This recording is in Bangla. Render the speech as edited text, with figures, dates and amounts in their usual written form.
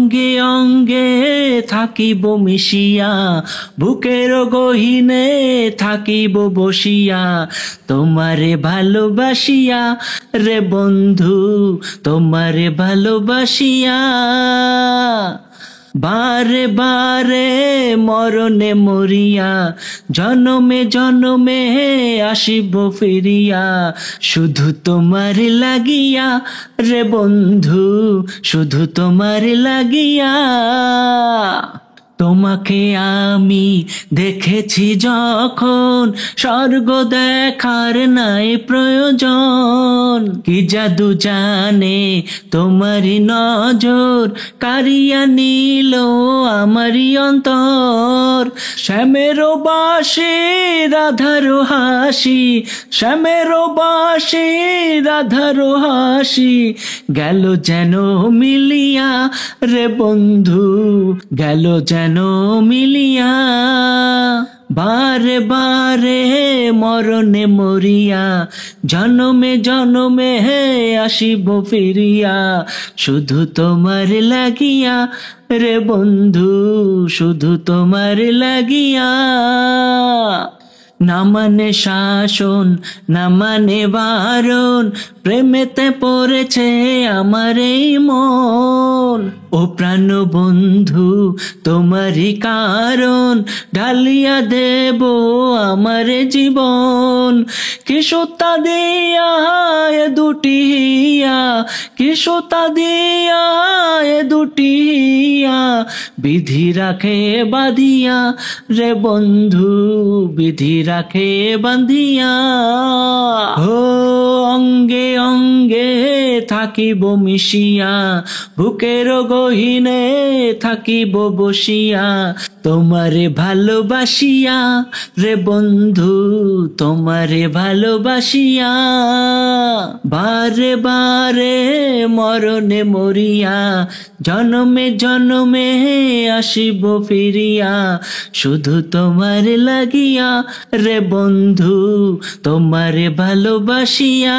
অঙ্গে অঙ্গে থাকিব মিশিয়া, বুকের গহিনে থাকিব বসিয়া, তোমারে ভালোবাসিয়া রে বন্ধু, তোমারে ভালোবাসিয়া। বারে বারে মরণে মরিয়া, জনমে জনমে আসিব ফিরিয়া, শুধু তোমার লাগিয়া রে বন্ধু, শুধু তোমার লাগিয়া। তোমাকে আমি দেখেছি যখন, স্বর্গ দেখার নাই প্রয়োজন। কি জাদু জানে তোমারই নজর, কারিয়া নিল আমারই অন্তর। শ্যামের বাঁশি রাধার হাসি, শ্যামের বাঁশি রাধার হাসি, গেল যেন মিলিয়া রে বন্ধু, গেল যেন মিলিয়া। বারে বারে মরণে মরিয়া, জনমে জনমে আসিব ফিরিয়া, শুধু তোমার লাগিয়া রে বন্ধু, শুধু তোমার লাগিয়া। না মানে শাসন না মানে বারণ, প্রেমেতে পড়েছে আমার এই মন। ও প্রাণ বন্ধু তোমারই কারণ, ঢালিয়া দেব আমার জীবন। কিশোতা দিয়া এ দুটি হিয়া, কিশোতা দিয়া এ দুটি হিয়া, বিধি রাখে বাঁধিয়া রে বন্ধু, বিধি রাখে বাঁধিয়া। ও অঙ্গে অঙ্গে থাকিব মিশিয়া, বুকের গহিনে থাকিব বসিয়া, তোমারে ভালোবাসিয়া রে বন্ধু, তোমারে ভালোবাসিয়া। বারে বারে মরণে মরিয়া, জনমে জনমে আসিব ফিরিয়া, শুধু তোমার লাগিয়া রে বন্ধু, তোমারে ভালোবাসিয়া।